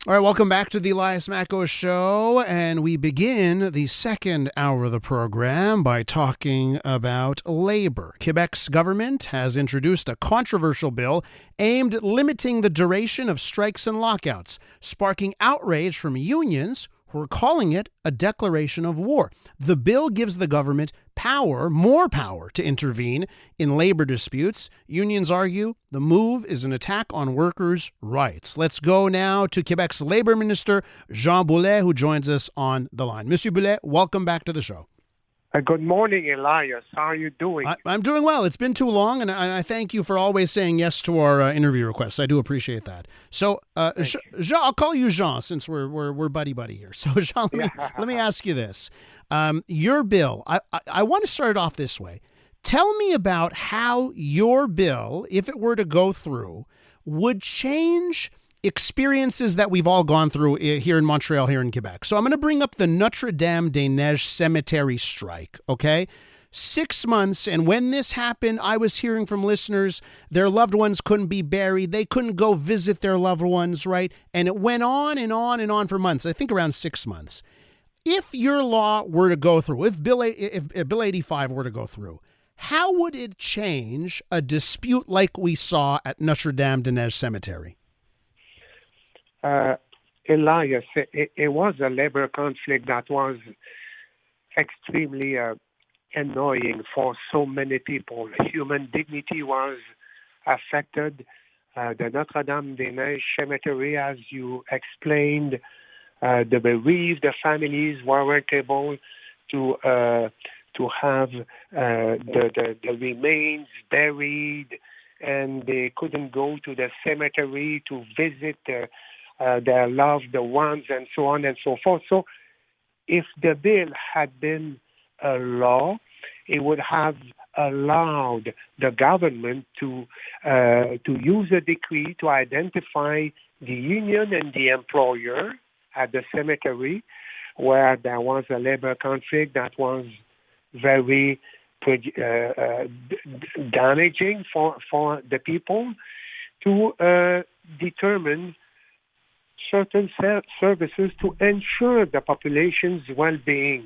All right, welcome back to the Elias Makos Show, and we begin the second hour of the program by talking about labor. Quebec's government has introduced a controversial bill aimed at limiting the duration of strikes and lockouts, sparking outrage from unions who are calling it a declaration of war. The bill gives the government more power to intervene in labor disputes. Unions argue the move is an attack on workers' rights. Let's go now to Quebec's Labor Minister, Jean Boulet, who joins us on the line. Monsieur Boulet, welcome back to the show. Good morning, Elias. How are you doing? I'm doing well. It's been too long, and I thank you for always saying yes to our interview requests. I do appreciate that. So, Jean, I'll call you Jean since we're buddy here. So, Jean, let me ask you this: your bill. I want to start it off this way. Tell me about how your bill, if it were to go through, would change experiences that we've all gone through here in Montreal, here in Quebec. So I'm going to bring up the Notre Dame des Neiges cemetery strike, okay? 6 months, and when this happened, I was hearing from listeners, their loved ones couldn't be buried, they couldn't go visit their loved ones, right? And it went on and on and on for months, I think around 6 months. If your law were to go through, if Bill 85 were to go through, how would it change a dispute like we saw at Notre Dame des Neiges cemetery? Elias, it was a labor conflict that was extremely annoying for so many people. Human dignity was affected. The Notre Dame des Neiges cemetery, as you explained, the bereaved, the families weren't able to have the remains buried, and they couldn't go to the cemetery to visit their loved ones, and so on and so forth. So if the bill had been a law, it would have allowed the government to use a decree to identify the union and the employer at the cemetery where there was a labor conflict that was very damaging for the people, to determine certain services to ensure the population's well-being.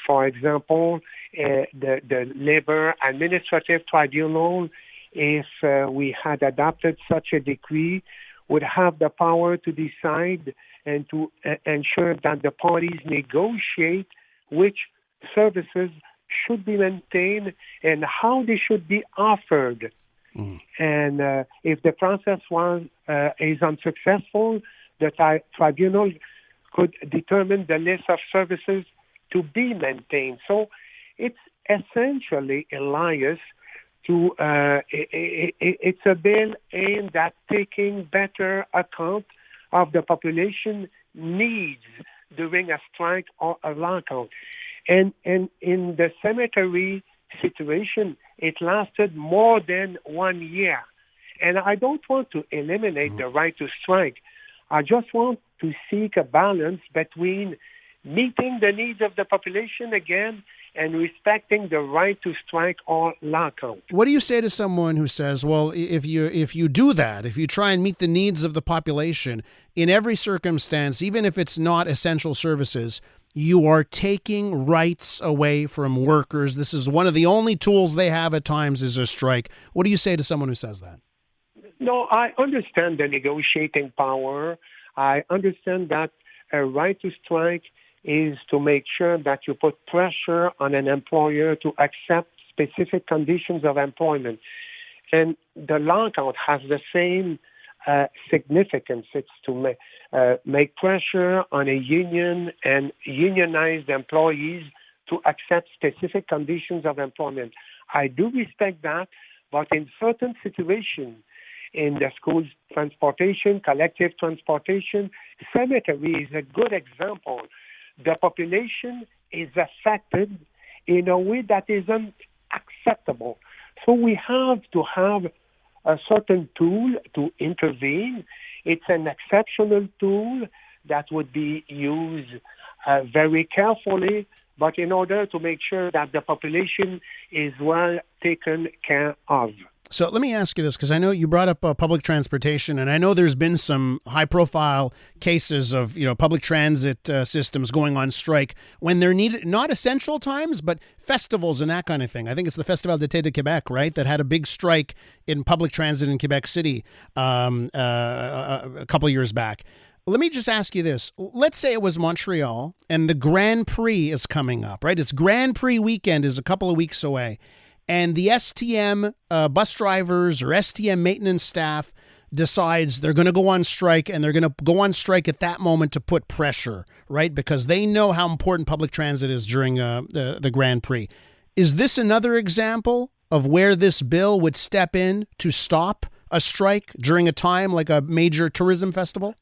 For example, the Labor Administrative Tribunal, if we had adopted such a decree, would have the power to decide and to ensure that the parties negotiate which services should be maintained and how they should be offered. And if the process is unsuccessful, the tribunal could determine the list of services to be maintained. So it's essentially, Elias, it's a bill aimed at taking better account of the population needs during a strike or a lockout. And in the cemetery situation, it lasted more than 1 year. And I don't want to eliminate the right to strike. I just want to seek a balance between meeting the needs of the population again and respecting the right to strike or lockout. What do you say to someone who says, well, if you do that, if you try and meet the needs of the population in every circumstance, even if it's not essential services, you are taking rights away from workers? This is one of the only tools they have at times is a strike. What do you say to someone who says that? No, I understand the negotiating power. I understand that a right to strike is to make sure that you put pressure on an employer to accept specific conditions of employment. And the lockout has the same significance. It's to make pressure on a union and unionized employees to accept specific conditions of employment. I do respect that, but in certain situations, in the school transportation, collective transportation, cemetery is a good example. The population is affected in a way that isn't acceptable. So we have to have a certain tool to intervene. It's an exceptional tool that would be used very carefully, but in order to make sure that the population is well taken care of. So let me ask you this, because I know you brought up public transportation, and I know there's been some high-profile cases of public transit systems going on strike when they're needed, not essential times, but festivals and that kind of thing. I think it's the Festival d'été de Québec, right, that had a big strike in public transit in Quebec City a couple of years back. Let me just ask you this. Let's say it was Montreal, and the Grand Prix is coming up, right? It's Grand Prix weekend is a couple of weeks away. And the STM bus drivers or STM maintenance staff decides they're going to go on strike, and they're going to go on strike at that moment to put pressure, right? Because they know how important public transit is during the Grand Prix. Is this another example of where this bill would step in to stop a strike during a time like a major tourism festival?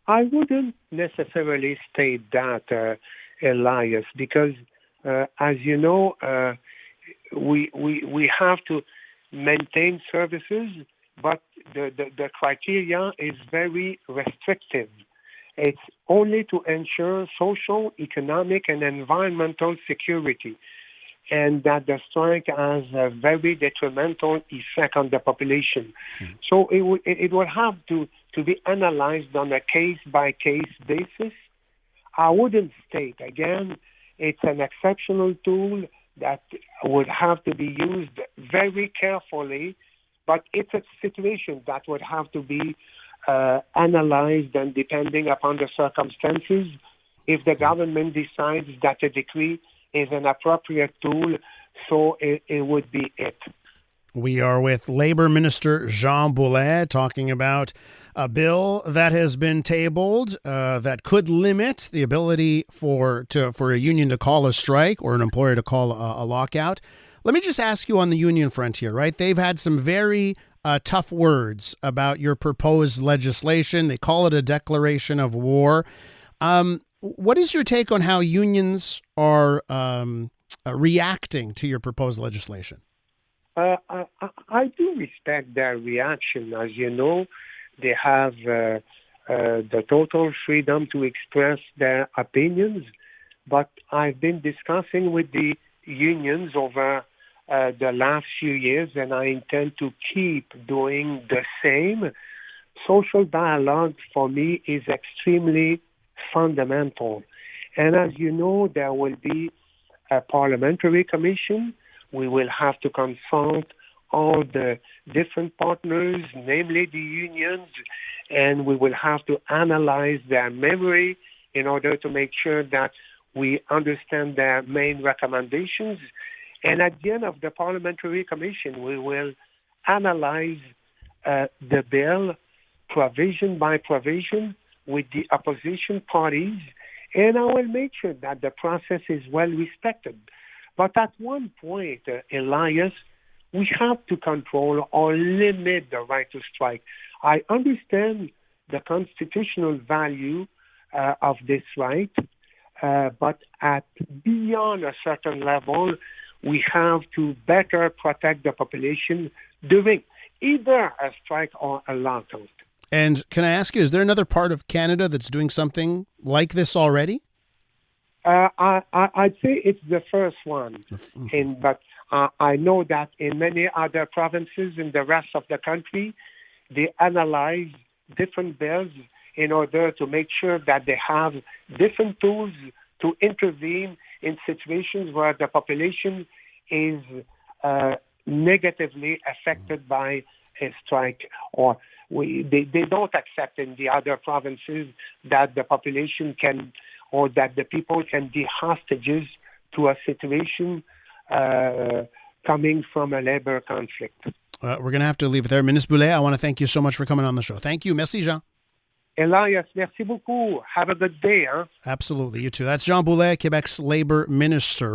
I wouldn't necessarily state that, Elias, because as you know, we have to maintain services, but the criteria is very restrictive. It's only to ensure social, economic, and environmental security, and that the strike has a very detrimental effect on the population. So it will have to be analyzed on a case-by-case basis. I wouldn't state, again, it's an exceptional tool that would have to be used very carefully, but it's a situation that would have to be analyzed, and depending upon the circumstances, if the government decides that a decree is an appropriate tool, so it would be it. We are with Labor Minister Jean Boulet talking about a bill that has been tabled that could limit the ability for a union to call a strike or an employer to call a lockout. Let me just ask you on the union front here, right? They've had some very tough words about your proposed legislation. They call it a declaration of war. What is your take on how unions are reacting to your proposed legislation? I do respect their reaction. As you know, they have the total freedom to express their opinions, but I've been discussing with the unions over the last few years, and I intend to keep doing the same. Social dialogue, for me, is extremely fundamental. And as you know, there will be a parliamentary commission. We will have to consult all the different partners, namely the unions, and we will have to analyze their memory in order to make sure that we understand their main recommendations. And at the end of the parliamentary commission, we will analyze the bill provision by provision with the opposition parties, and I will make sure that the process is well respected. But at one point, Elias, we have to control or limit the right to strike. I understand the constitutional value of this right, but at beyond a certain level, we have to better protect the population during either a strike or a lockout. And can I ask you, is there another part of Canada that's doing something like this already? I'd say it's the first one, but I know that in many other provinces in the rest of the country, they analyze different bills in order to make sure that they have different tools to intervene in situations where the population is negatively affected by a strike, or they don't accept in the other provinces that the population can, or that the people can be hostages to a situation coming from a labor conflict. We're going to have to leave it there. Ministre Boulet, I want to thank you so much for coming on the show. Thank you. Merci, Jean. Elias, merci beaucoup. Have a good day. Huh? Absolutely. You too. That's Jean Boulet, Quebec's Labor Minister.